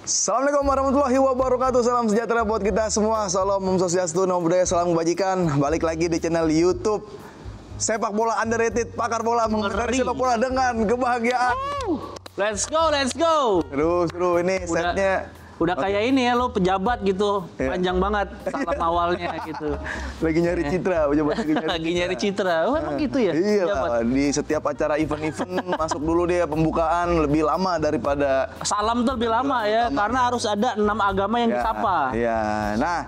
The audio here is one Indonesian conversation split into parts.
Assalamualaikum warahmatullahi wabarakatuh. Salam sejahtera buat kita semua. Salam Om Swastiastu, Namo Buddhaya, salam kebajikan. Balik lagi di channel YouTube Sepak Bola Underrated, pakar bola mengenai sepak bola dengan kebahagiaan. Let's go, let's go. Seru ini setnya. Udah kayak ini ya, lo pejabat gitu, panjang banget salam awalnya gitu. Lagi nyari citra, lagi nyari citra. Oh, emang gitu ya? Iya lah, di setiap acara event-event masuk dulu dia pembukaan lebih lama daripada salam tuh lebih lama ya, karena harus ada 6 agama yang disapa. Iya, nah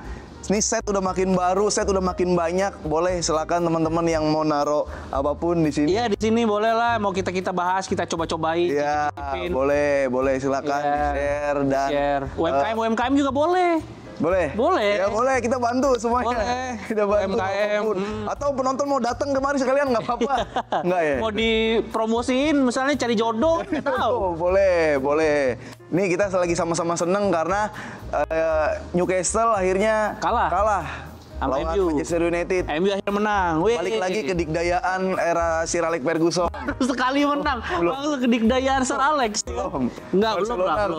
ini set udah makin baru, set udah makin banyak. Boleh silakan teman-teman yang mau naro apapun di sini. Iya, di sini boleh lah. Mau kita bahas, kita coba-cobain. Iya, boleh silakan share dan share. UMKM juga boleh. Boleh? Boleh. Ya boleh, kita bantu semuanya. Boleh. Kita bantu. UMKM. Atau penonton mau datang kemari sekalian nggak apa-apa. Nggak ya? Mau dipromosiin, misalnya cari jodoh, nggak tahu. Boleh. Nih kita lagi sama-sama seneng karena Newcastle akhirnya kalah. Lawan Manchester United. MU akhirnya menang. Balik lagi ke dikdayaan era Sir Alex Ferguson. Sekali menang. Langsung ke dikdayaan Sir Alex. Belum.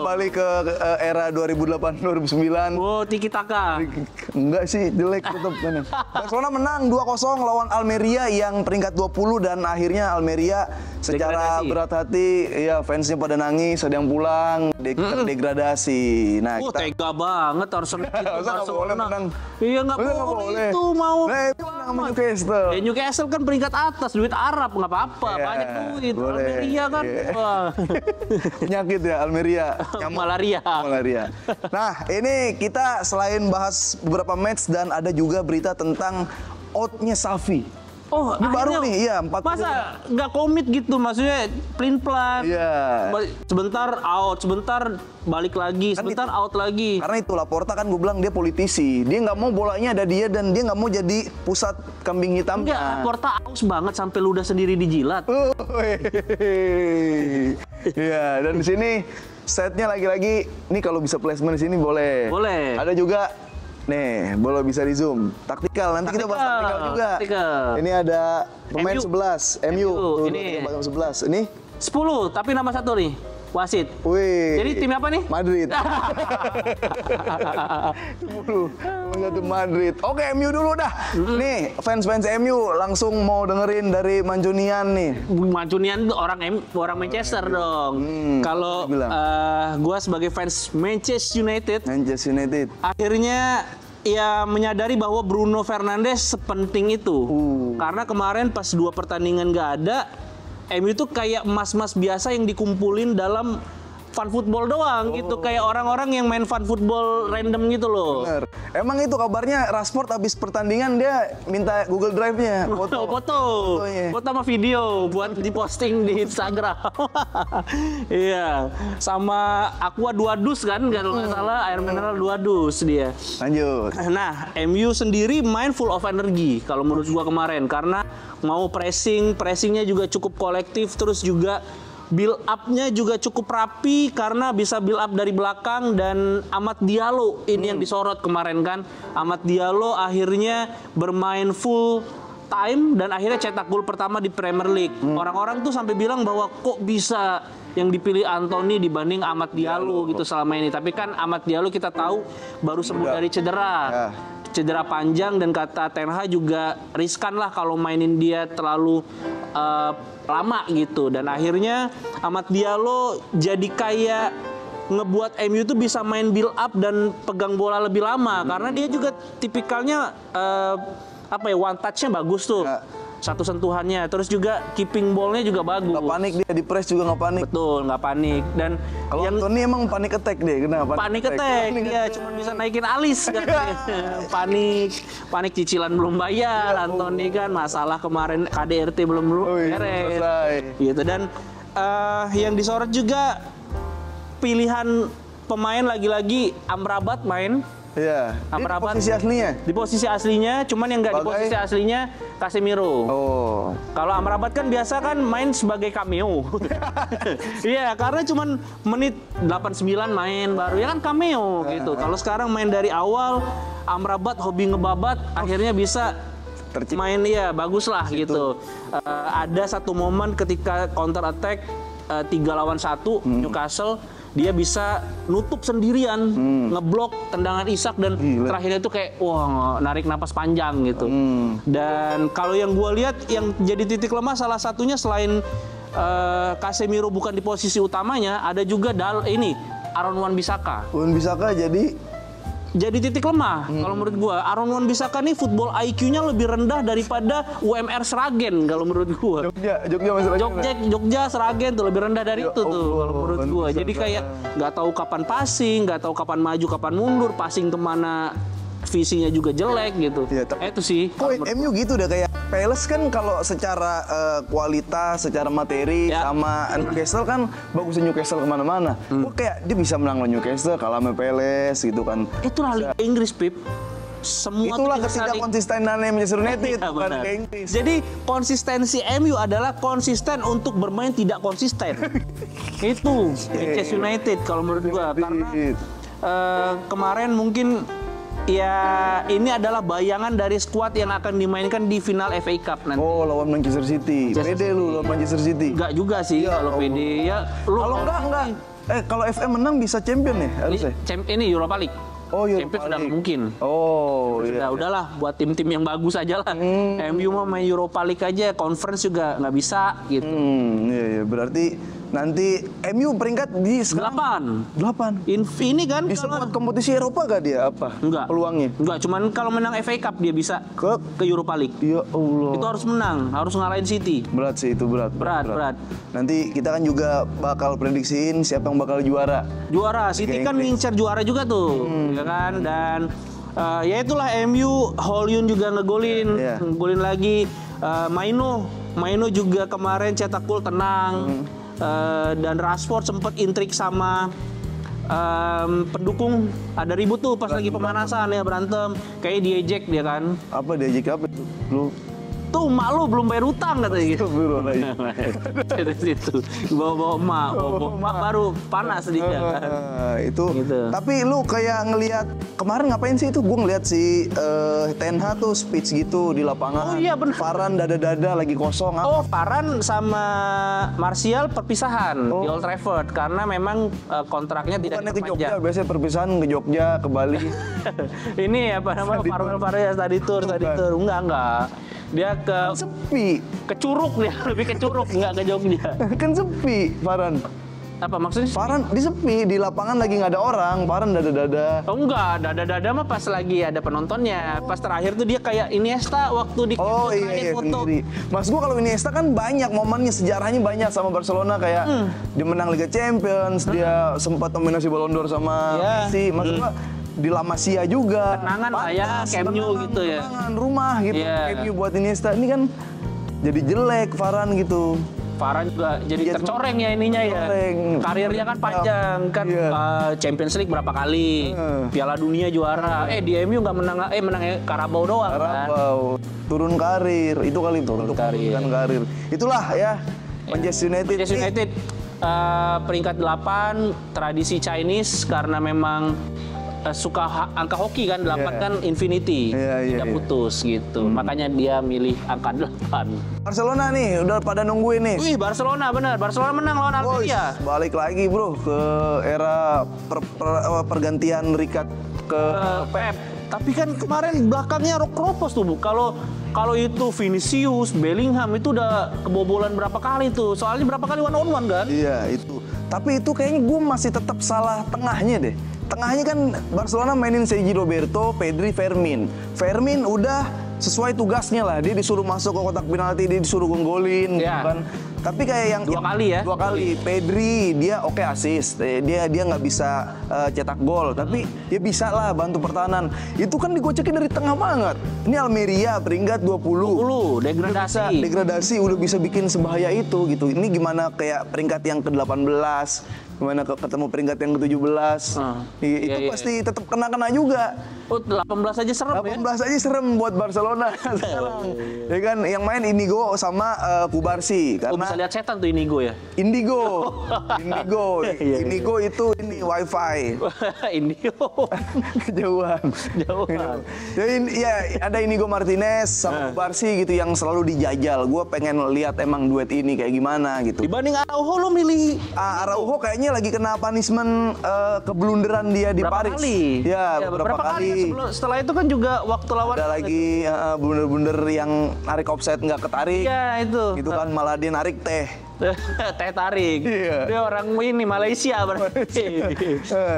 Balik ke era 2008-2009. Oh, Tiki Taka. Enggak sih, jelek tetap. Barcelona menang 2-0 lawan Almeria yang peringkat 20 dan akhirnya Almeria secara berat hati, ya fansnya pada nangis, ada yang pulang, terdegradasi. Nah, kita tega banget Arsenal itu menang. Iya, nggak boleh. Itu mau sama Newcastle. Newcastle kan peringkat atas, duit Arab nggak apa-apa, banyak duit. Almeria kan penyakit ya Almeria. Malaria. Nah, ini kita selain bahas beberapa match dan ada juga berita tentang outnya Xavi. Oh, ini baru nih, iya 40. Masa nggak komit gitu, maksudnya pelin-pelan. Iya. Sebentar out, sebentar balik lagi, sebentar out lagi. Karena itu Laporta kan gue bilang dia politisi. Dia nggak mau bolanya ada dia dan dia nggak mau jadi pusat kambing hitamnya. Enggak, Laporta aus banget sampai ludah sendiri dijilat. Iya, dan di sini setnya lagi-lagi, nih kalau bisa placement di sini boleh. Boleh. Ada juga. Nih, boleh bisa di zoom. Taktikal, nanti kita bahas taktikal juga. Ini ada pemain 11, MU. Ini pemain 11. Ini 10, tapi nama satu nih, wasit. Wih. Jadi tim apa nih? Madrid. 10. Satu Madrid. Oke, MU dulu dah. Nih, fans MU langsung mau dengerin dari Manjunian nih. Manjunian tuh orang Manchester dong. Kalau gua sebagai fans Manchester United, akhirnya ya menyadari bahwa Bruno Fernandes sepenting itu. Karena kemarin pas 2 pertandingan nggak ada, MU itu kayak emas-emas biasa yang dikumpulin dalam fun football doang gitu, kayak orang-orang yang main fun football random gitu loh. Bener. Emang itu kabarnya Rashford habis pertandingan dia minta Google Drive-nya foto sama video buat diposting di Instagram. Iya, sama Aqua 2 dus kan kalau nggak salah, air mineral 2 dus dia. Lanjut. Nah, MU sendiri main full of energy kalau menurut gua kemarin, karena mau pressingnya juga cukup kolektif, terus juga build up-nya juga cukup rapi karena bisa build up dari belakang. Dan Amad Diallo ini yang disorot kemarin kan. Amad Diallo akhirnya bermain full time dan akhirnya cetak gol pertama di Premier League. Orang-orang tuh sampai bilang bahwa kok bisa yang dipilih Anthony dibanding Amad Diallo gitu selama ini. Tapi kan Amad Diallo kita tahu baru sembuh dari cedera. Cedera panjang, dan kata Ten Hag juga riskan lah kalau mainin dia terlalu lama gitu. Dan akhirnya Amad Diallo jadi kayak ngebuat MU tuh bisa main build up dan pegang bola lebih lama, karena dia juga tipikalnya one touch-nya bagus tuh. Satu sentuhannya, terus juga keeping ball-nya juga bagus. Nggak panik dia, di press juga nggak panik. Betul, nggak panik. Dan kalau Anthony emang panik attack dia, kenapa? Panik attack, dia cuma bisa naikin alis kan. panik cicilan belum bayar. Anthony kan masalah kemarin KDRT belum beres. Gitu. Dan yang disorot juga pilihan pemain lagi-lagi Amrabat main. Iya. Amrabat di posisi aslinya. Di posisi aslinya, cuman yang nggak di posisi aslinya Casemiro. Oh. Kalau Amrabat kan biasa kan main sebagai cameo. Iya, karena cuman menit 89 main baru ya kan cameo gitu. Kalau sekarang main dari awal, Amrabat hobi ngebabat, akhirnya bisa main ya bagus lah gitu. Ada satu momen ketika counter attack 3 lawan 1 Newcastle, dia bisa nutup sendirian, ngeblok tendangan Isak dan terakhirnya itu kayak wah narik napas panjang gitu. Dan kalau yang gue lihat yang jadi titik lemah salah satunya selain Casemiro bukan di posisi utamanya, ada juga Aaron Wan-Bissaka. Wan-Bissaka jadi titik lemah kalau menurut gua. Aaron Wan-Bissaka nih football IQ-nya lebih rendah daripada UMR Sragen kalau menurut gua. Jogja Sragen tuh lebih rendah dari itu tuh kalau menurut gua. Jadi kayak nggak tahu kapan passing, nggak tahu kapan maju, kapan mundur, passing kemana, visinya juga jelek gitu. Ya, Itu sih. Kok MU gitu udah kayak Palace kan kalau secara kualitas, secara materi sama Newcastle kan bagusnya Newcastle kemana-mana. Kok kayak dia bisa menang lawan Newcastle kalah sama Palace gitu kan. Itulah Liga Inggris, Pip. Semua itulah ketika konsistenannya Manchester United bukan Liga Inggris. Jadi konsistensi MU adalah konsisten untuk bermain tidak konsisten. Itu Manchester United kalau menurut gua karena kemarin mungkin ya ini adalah bayangan dari skuad yang akan dimainkan di final FA Cup nanti. Oh, lawan Manchester City. Pede lu lawan Manchester City. Enggak juga sih kalau pede ya. Kalau enggak. Kalau FM menang bisa champion ya harusnya. Ini Europa League. Oh, Champions sudah mungkin. Oh, iya. Udahlah buat tim-tim yang bagus aja lah. MU mah main Europa League aja, conference juga nggak bisa gitu. Iya, berarti nanti MU peringkat di 8. Ini kan di semua kompetisi Eropa gak dia apa? Enggak. Peluangnya? Enggak, cuman kalau menang FA Cup dia bisa ke Europa League. Ya Allah. Itu harus menang, harus ngalahin City. Berat sih itu, berat. Nanti kita kan juga bakal prediksiin siapa yang bakal juara. City kan ngincar juara juga tuh, ya kan? Dan ya itulah MU, Hollywood juga ngegolin lagi. Maino juga kemarin cetak gol tenang. Dan Rashford sempat intrik sama pendukung, ada ribut tuh pas lagi pemanasan ya, berantem kayak diejek dia kan. Apa diejek apa tuh? Lu tuh emak lu belum bayar utang katanya gitu. Dari situ bawa emak baru panas dia kan. Itu gitu. Tapi lu kayak ngelihat kemarin ngapain sih itu? Gue ngeliat si Ten Hag tuh speech gitu di lapangan. Oh iya benar. Varane dada-dada lagi kosong. Oh, Varane sama Martial perpisahan di Old Trafford karena memang kontraknya tidak diperpanjang. Ke Jogja biasanya perpisahan ke Jogja ke Bali. Ini apa namanya Varane study tour. Enggak. Dia ke Curug dia, lebih ke Curug, nggak ke Jogja. Kan sepi, Varane. Apa maksudnya? Varane sepi, di lapangan lagi nggak ada orang, Varane dada-dada. Oh enggak, dada-dada mah pas lagi ada penontonnya. Pas terakhir tuh dia kayak Iniesta waktu di foto. Sendiri. Mas gua kalau Iniesta kan banyak momennya, sejarahnya banyak sama Barcelona kayak dia menang Liga Champions, dia sempat nominasi Ballon d'Or sama Messi. Mas gua di La Masia juga. Kenangan lah ya, Camp Nou gitu ya. Kenangan rumah gitu, Camp Nou buat Iniesta. Ini kan jadi jelek Varane gitu. Varane juga jadi tercoreng ya ininya ya. Karirnya kan panjang kan, Champions League berapa kali, Piala Dunia juara. Di MU nggak menang Carabao doang kan. Turun karir, itu kali turun karir. Itulah ya Manchester United. Peringkat 8, tradisi Chinese karena memang suka angka hoki kan, 8 kan infinity, tidak putus gitu. Makanya dia milih angka 8. Barcelona nih udah pada nungguin nih. Wih, Barcelona benar. Barcelona menang lawan Almeria. Balik lagi bro ke era pergantian Ricard ke Pep. Tapi kan kemarin belakangnya keropos tuh Bu. Kalau itu Vinicius, Bellingham itu udah kebobolan berapa kali tuh. Soalnya berapa kali one on one kan? Iya itu. Tapi itu kayaknya gue masih tetap salah tengahnya deh. Tengahnya kan Barcelona mainin Sergi Roberto, Pedri, Fermin. Fermin udah sesuai tugasnya lah. Dia disuruh masuk ke kotak penalti, dia disuruh golin, kan. Tapi kayak yang dua kali. Pedri dia assist. Dia nggak bisa cetak gol, tapi dia bisa lah bantu pertahanan. Itu kan digocekin dari tengah banget. Ini Almeria peringkat 20 degradasi udah bisa bikin sebahaya itu gitu. Ini gimana kayak peringkat yang ke-18, gimana ketemu peringkat yang ke-17. Itu pasti tetap kena juga. Oh, 18 aja serem 18 aja serem buat Barcelona sekarang. Ya kan yang main Inigo sama Kubarsi karena bisa lihat setan tuh Inigo ya. Indigo itu ini wifi. Indigo. Kejauhan. Jadi ya ada Inigo Martinez sama Kubarsi gitu yang selalu dijajal. Gue pengen lihat emang duet ini kayak gimana gitu. Dibanding Araujo lo milih Araujo kayaknya lagi kena punishment keblunderan dia di Berapa Paris. kali? Ya, beberapa kali. Setelah itu kan juga waktu lawan Ada lagi blunder-blunder yang narik offside nggak ketarik. Iya, itu. Gitu kan malah dia narik teh. Teh tarik. Iya. Dia orang ini Malaysia berarti.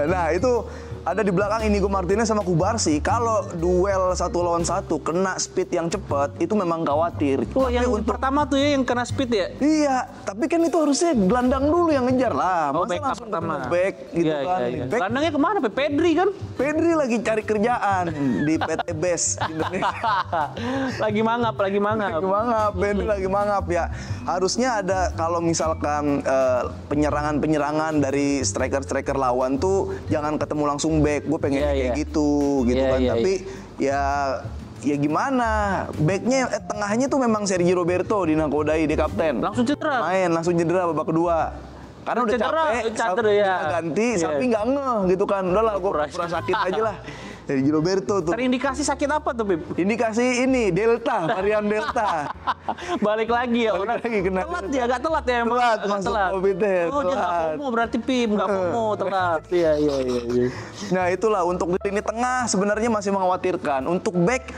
Nah, itu ada di belakang Inigo Martinez sama Kubarsi. Kalau duel 1 lawan 1 kena speed yang cepat, itu memang khawatir. Oh, yang pertama tuh ya yang kena speed ya? Iya, tapi kan itu harusnya gelandang dulu yang ngejar lah. Oh, Masa back langsung pertama. Back gitu Iya, kan. iya, iya. Back, Gelandangnya kemana? Pedri kan? Pedri lagi cari kerjaan di PT Best Indonesia. lagi mangap. Lagi mangap, Pedri lagi mangap ya. Harusnya ada kalau misalkan penyerangan dari striker-striker lawan tuh jangan ketemu langsung back. Gue pengen kayak gitu kan. Tapi ya gimana? Backnya tengahnya tuh memang Sergio Roberto di Nakodai, dia kapten. Langsung cedera. Langsung cedera babak kedua. Karena udah capek, ya. ganti, Safi nggak ngeh gitu kan. Udah lah, gue pura sakit aja lah. Sergio Roberto tuh. Terindikasi sakit apa tuh, Pip? Indikasi ini, Delta, varian Delta. Balik lagi ya, orang kena telat dia, agak telat ya emang. Telat, masuk COVID ya, Oh, dia nggak telat. FOMO berarti, Pip. Nggak FOMO, telat. Iya. Nah itulah untuk lini tengah sebenarnya masih mengkhawatirkan. Untuk back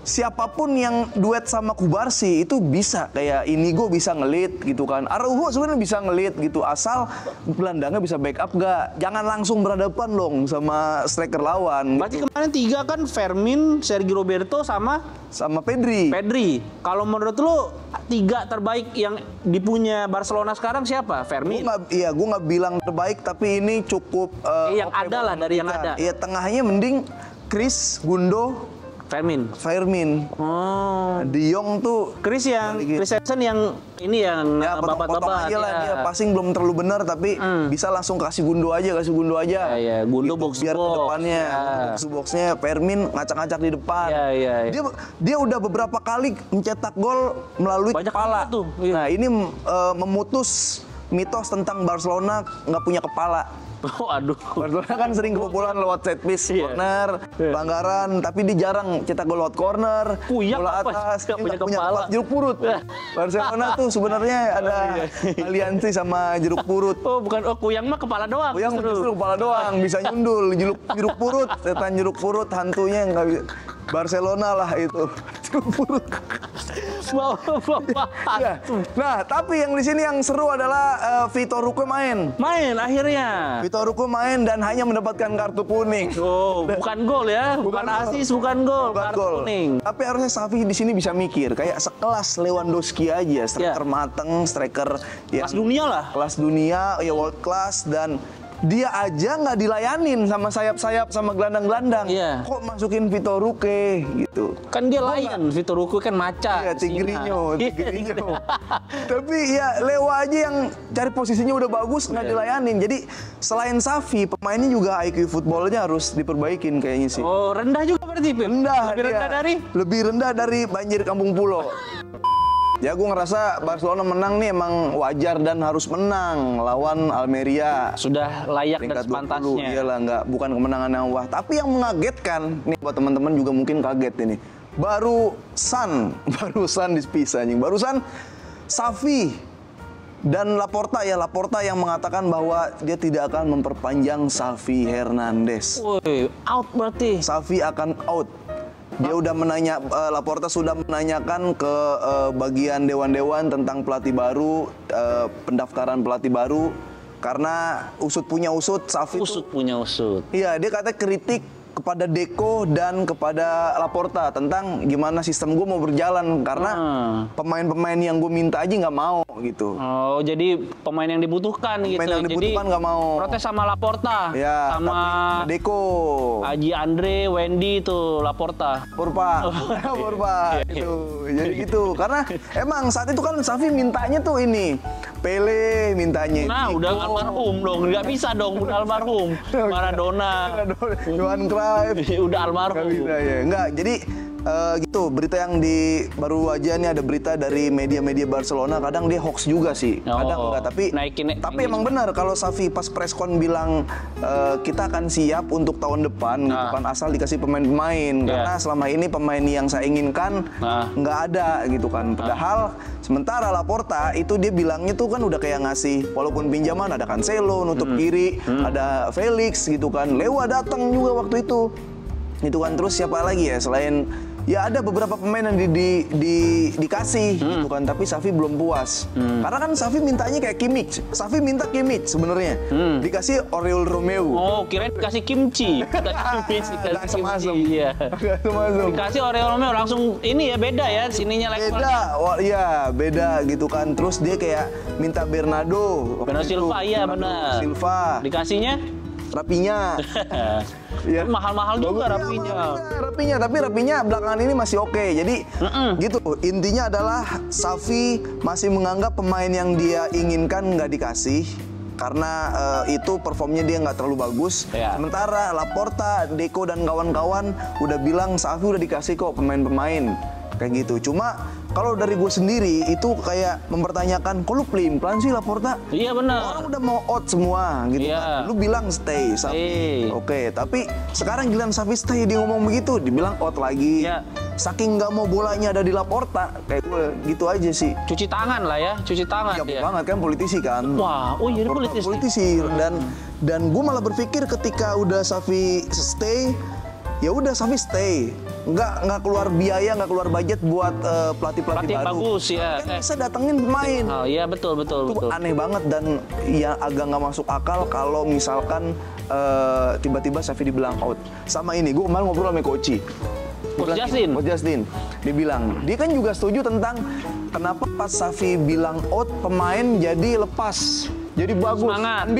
siapapun yang duet sama Kubarsi itu bisa, kayak Inigo bisa ngelit gitu kan. Araujo sebenarnya bisa ngelit gitu, asal gelandangnya bisa backup gak. Jangan langsung berhadapan dong sama striker lawan. Berarti Gitu. kemarin 3 kan Fermin, Sergio Roberto sama Pedri. Kalau menurut lu 3 terbaik yang dipunya Barcelona sekarang siapa? Fermin. Gue nggak bilang terbaik, tapi ini cukup. Yang ada lah dari yang ada. Iya, tengahnya mending Chris, Gundo, Firmin. Oh. De Jong tuh Christensen yang ini yang babat-babat ya. Dia passing belum terlalu benar, tapi bisa langsung kasih Gundo aja. Ya. Gundo gitu, box biar box. ke depannya. Box-boxnya Firmin ngacak-ngacak di depan. Ya. Dia udah beberapa kali mencetak gol melalui Banyak kepala. tuh. Iya. Nah, ini memutus mitos tentang Barcelona nggak punya kepala. Oh, aduh. Barcelona kan sering kebobolan lewat set piece, corner, pelanggaran, tapi dia jarang cetak gol lewat corner, Kuyang bola apa? atas, Nggak punya kepala. jeruk purut. Barcelona tuh sebenarnya ada aliansi sama jeruk purut. Oh, bukan. Oh, Kuyang mah kepala doang. Kuyang justru kepala doang, bisa nyundul, jeruk purut, setan jeruk purut, hantunya nggak bisa. Barcelona lah itu. Jeruk purut. Ya. Nah, tapi yang di sini yang seru adalah Vitor Roque main akhirnya. Vitor Roque main dan hanya mendapatkan kartu kuning. Oh, bukan gol ya, bukan asis, bukan gol, Bukan kartu gol. kuning. Tapi harusnya Xavi di sini bisa mikir kayak sekelas Lewandowski aja, striker mateng, striker yang Kelas dunia lah. kelas dunia, ya world class, dan dia aja nggak dilayanin sama sayap-sayap sama gelandang-gelandang. Iya. Kok masukin Vitor Roque gitu? Kan dia lion, Vitor Roque kan macan. Iya, Tigrinho. Singa. Tapi ya Lewa aja yang cari posisinya udah bagus nggak dilayanin. Jadi selain Xavi, pemainnya juga IQ footballnya harus diperbaikin kayaknya sih. Oh, rendah juga berarti, Pip? Lebih rendah dari banjir Kampung Pulo. Ya, gue ngerasa Barcelona menang nih emang wajar dan harus menang lawan Almeria. Sudah layak dan Peringkat 20, sepantasnya. iyalah, bukan kemenangan yang wah. Tapi yang mengagetkan, nih buat teman-teman juga mungkin kaget ini. Barusan dipisah anjing. Barusan Xavi dan Laporta yang mengatakan bahwa dia tidak akan memperpanjang Xavi Hernandez. Woi, out berarti. Xavi akan out. Dia udah Laporta sudah menanyakan ke bagian dewan-dewan tentang pelatih baru, pendaftaran pelatih baru, karena usut punya usut, Xavi Punya usut. Iya, dia katanya kritik kepada Deco dan kepada Laporta tentang gimana sistem gue mau berjalan, karena pemain-pemain yang gue minta aja nggak mau gitu. Oh, jadi pemain yang dibutuhkan gitu. Pemain yang dibutuhkan nggak mau. Protes sama Laporta. Ya, sama tapi Deco. Haji Andre, Wendy itu Laporta. Purpa itu. Jadi gitu. Karena emang saat itu kan Xavi mintanya tuh ini. Pele mintanya. Nah, udah almarhum dong. Nggak bisa dong, udah almarhum. Maradona. Johan Cruyff subscribe. Udah almarhum. Nggak bisa ya. Enggak, jadi gitu, berita yang baru aja nih ada berita dari media-media Barcelona, kadang dia hoax juga sih, kadang enggak, tapi emang benar kalau Xavi pas preskon bilang kita akan siap untuk tahun depan gitu kan, asal dikasih pemain-pemain, karena selama ini pemain yang saya inginkan nggak ada gitu kan, padahal sementara Laporta itu dia bilangnya tuh kan udah kayak ngasih, walaupun pinjaman ada Cancelo nutup kiri, ada Felix gitu kan, Lewa datang juga waktu itu kan, terus siapa lagi ya selain ya ada beberapa pemain yang dikasih gitu kan, tapi Xavi belum puas. Karena kan Xavi mintanya kayak Kimmich. Xavi minta Kimmich sebenarnya. Dikasih Oriol Romeu. Oh, kirain dikasih kimchi. Dikasih kimchi. Iya. Dikasih Oriol Romeu langsung ini ya, beda ya sininya levelnya. Beda. Wah, iya, beda gitu kan. Terus dia kayak minta Bernardo Silva, iya benar. Silva. Dikasihnya Rapinya. Ya. Mahal-mahal juga Rapinya. Tapi Rapinya belakangan ini masih oke. Jadi gitu. Intinya adalah Xavi masih menganggap pemain yang dia inginkan nggak dikasih karena itu performnya dia nggak terlalu bagus. Sementara Laporta, Deco dan kawan-kawan udah bilang Xavi udah dikasih kok pemain-pemain kayak gitu. Cuma kalau dari gue sendiri itu kayak mempertanyakan, kok lu pelin-pelan sih Laporta? Iya benar. Orang udah mau out semua gitu kan. Lu bilang stay, Xavi. Oke, tapi sekarang giliran Xavi stay, dia ngomong begitu, dibilang out lagi. Saking nggak mau bolanya ada di Laporta, kayak gue gitu aja sih. Cuci tangan lah ya, cuci tangan. Ya banget kan, politisi kan. Wah, oh iya politisi. Dan gue malah berpikir ketika udah Xavi stay, ya udah Xavi stay. Nggak keluar biaya, nggak keluar budget buat pelatih baru. Bagus ya. Kan bisa datengin pemain. Oh iya betul. Itu aneh banget dan ya agak nggak masuk akal kalau misalkan tiba-tiba Xavi dibilang out. Sama ini, gue kemarin ngobrol sama Coach Justin. Dia bilang, dia kan juga setuju tentang kenapa pas Xavi bilang out pemain jadi lepas. Jadi bagus. Semangat,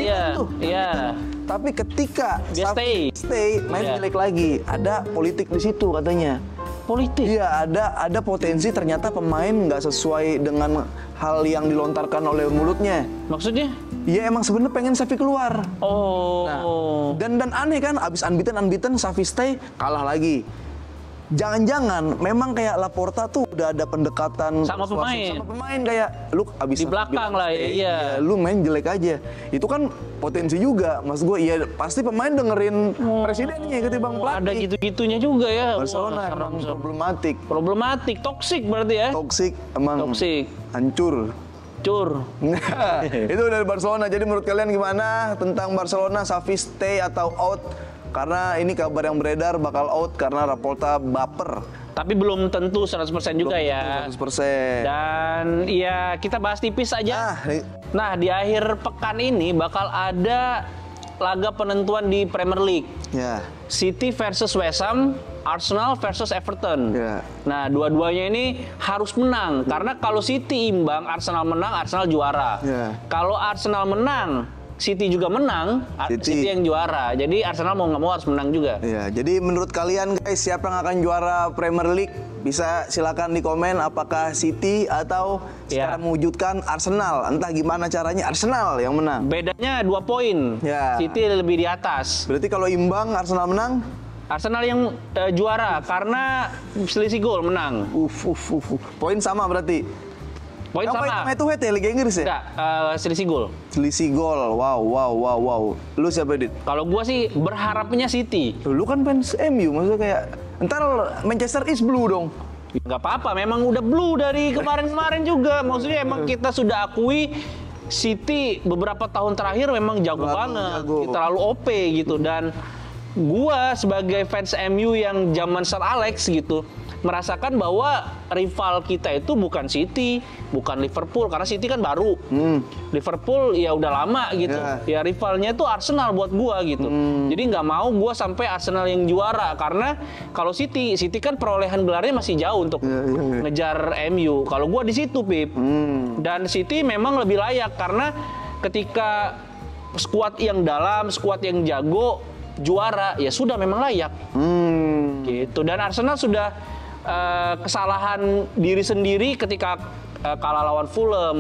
iya. Tapi ketika dia stay main jelek lagi. Ada politik di situ katanya. Politik? Iya, ada potensi ternyata pemain nggak sesuai dengan hal yang dilontarkan oleh mulutnya. Maksudnya? Iya, emang sebenarnya pengen Xavi keluar. Oh. Nah, dan aneh kan, abis unbeaten Xavi stay kalah lagi. Jangan-jangan memang kayak Laporta tuh udah ada pendekatan sama pemain kayak lu abis di belakang lah ya, lu main jelek aja. Itu kan potensi juga, mas gue. Iya pasti pemain dengerin presidennya ketimbang pelatih. Ada gitu-gitunya juga ya. Barcelona emang problematik, toksik berarti ya. Toksik, hancur. Itu dari Barcelona. Jadi menurut kalian gimana tentang Barcelona, Xavi stay atau out? Karena ini kabar yang beredar bakal out karena Laporta baper. Tapi belum tentu 100% juga ya. 100%. Dan ya kita bahas tipis aja. Nah, di akhir pekan ini bakal ada laga penentuan di Premier League. City versus West Ham, Arsenal versus Everton. Nah, dua-duanya ini harus menang. Karena kalau City imbang, Arsenal menang, Arsenal juara. Kalau Arsenal menang, City juga menang, City yang juara. Jadi Arsenal mau nggak mau harus menang juga. Iya, jadi menurut kalian guys, siapa yang akan juara Premier League? Bisa silakan di komen apakah City atau secara mewujudkan Arsenal. Entah gimana caranya Arsenal yang menang. Bedanya 2 poin. City lebih di atas. Berarti kalau imbang Arsenal menang? Arsenal yang juara karena selisih gol menang. Poin sama berarti. Poin sama. Itu head ya Liga Inggris ya? Enggak, selisih gol. Selisih gol. Wow. Lu siapa, Dit? Kalau gua sih berharapnya City. Lu kan fans MU, maksudnya kayak entar Manchester is blue dong. Nggak apa-apa, memang udah blue dari kemarin-kemarin juga. Maksudnya emang kita sudah akui City beberapa tahun terakhir memang jago banget. Terlalu OP gitu. Dan gua sebagai fans MU yang zaman Sir Alex gitu, merasakan bahwa rival kita itu bukan City, bukan Liverpool, karena City kan baru. Liverpool ya udah lama gitu. Ya rivalnya itu Arsenal buat gua gitu. Jadi nggak mau gua sampai Arsenal yang juara, karena kalau City kan perolehan gelarnya masih jauh untuk ngejar MU. Kalau gua di situ, Pip. Dan City memang lebih layak karena ketika skuad yang dalam, skuad yang jago juara, ya sudah memang layak. Gitu. Dan Arsenal sudah kesalahan diri sendiri ketika kalah lawan Fulham,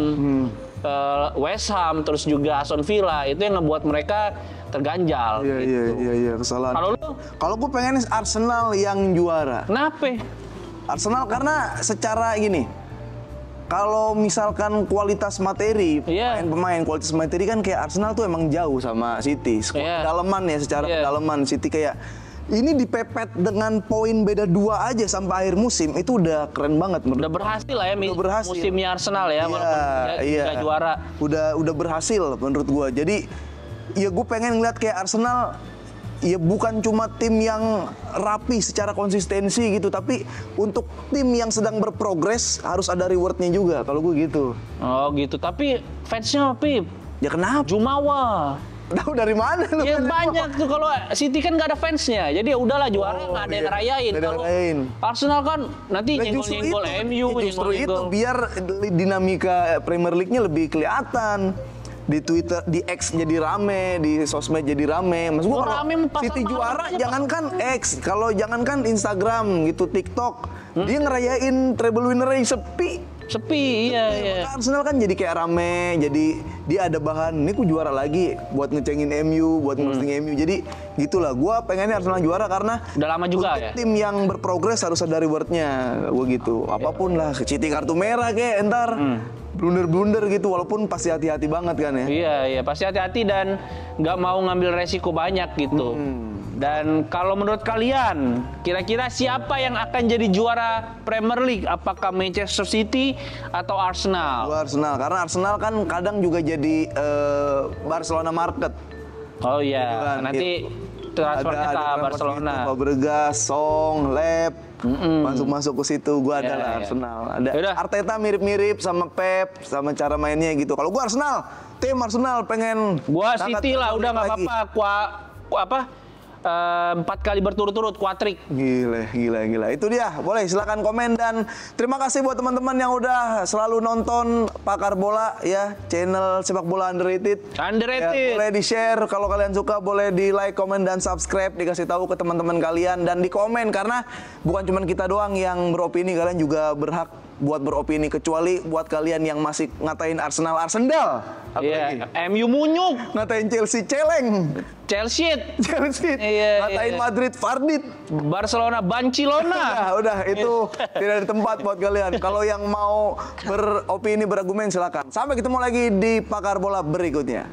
West Ham, terus juga Aston Villa, itu yang ngebuat mereka terganjal. Iya, gitu. iya, kesalahan. Kalau lu? Kalau gue pengen Arsenal yang juara. Kenapa? Arsenal karena secara gini, kalau misalkan kualitas materi, pemain kualitas materi kan kayak Arsenal tuh emang jauh sama City. Kedalaman ya, secara kedalaman City kayak ini dipepet dengan poin beda 2 aja sampai akhir musim, itu udah keren banget menurut. Udah berhasil lah ya musimnya Arsenal ya, walaupun nggak juara. Udah berhasil menurut gua. Jadi ya gue pengen ngeliat kayak Arsenal ya bukan cuma tim yang rapi secara konsistensi gitu, tapi untuk tim yang sedang berprogres harus ada rewardnya juga kalau gue gitu. Oh gitu, tapi fansnya Pip? Ya kenapa? Jumawa. Tahu dari mana lu? Ya banyak tuh, kalau City kan nggak ada fansnya, jadi ya udahlah juara nggak ada yang ngerayain. Kalau Arsenal kan nanti nyenggol-nyenggol MU, justru itu biar dinamika Premier League-nya lebih kelihatan. Di Twitter, di X jadi rame, di sosmed jadi rame. Maksud gua kalau City juara jangankan X, kalau jangankan Instagram gitu, TikTok, dia ngerayain treble winner-nya sepi, iya. Arsenal kan jadi kayak rame, jadi dia ada bahan, ini ku juara lagi buat ngecengin MU, buat ngerosting MU. Jadi gitulah, gua pengennya Arsenal juara karena udah lama juga ya. Tim yang berprogres harus ada rewardnya, gua gitu. Apapun lah, City kartu merah kayak entar. Blunder-blunder gitu, walaupun pasti hati-hati banget kan ya. Iya, pasti hati-hati dan nggak mau ngambil resiko banyak gitu. Dan kalau menurut kalian, kira-kira siapa yang akan jadi juara Premier League? Apakah Manchester City atau Arsenal? Arsenal, karena Arsenal kan kadang juga jadi Barcelona market. Oh iya, gitu kan, nanti transfernya ke Barcelona. Gitu, Fabregas, Song, Lep, masuk ke situ. Gue adalah Arsenal. Ada Arteta mirip-mirip sama Pep, sama cara mainnya gitu. Kalau gue Arsenal, tim Arsenal pengen. Gue City lah, udah nggak apa-apa. 4 kali berturut-turut kuatrik. Gila. Itu dia. Boleh silakan komen dan terima kasih buat teman-teman yang udah selalu nonton Pakar Bola ya, channel sepak bola underrated. Ya, boleh di-share kalau kalian suka, boleh di-like, komen dan subscribe, dikasih tahu ke teman-teman kalian dan di komen karena bukan cuma kita doang yang beropini, kalian juga berhak buat beropini, kecuali buat kalian yang masih ngatain Arsenal. MU munyuk, ngatain Chelsea celeng, Chelsea, ngatain Madrid Fardit, Barcelona Bancilona. Udah itu tidak ada tempat buat kalian. Kalau yang mau beropini, berargumen silakan. Sampai ketemu lagi di Pakar Bola berikutnya.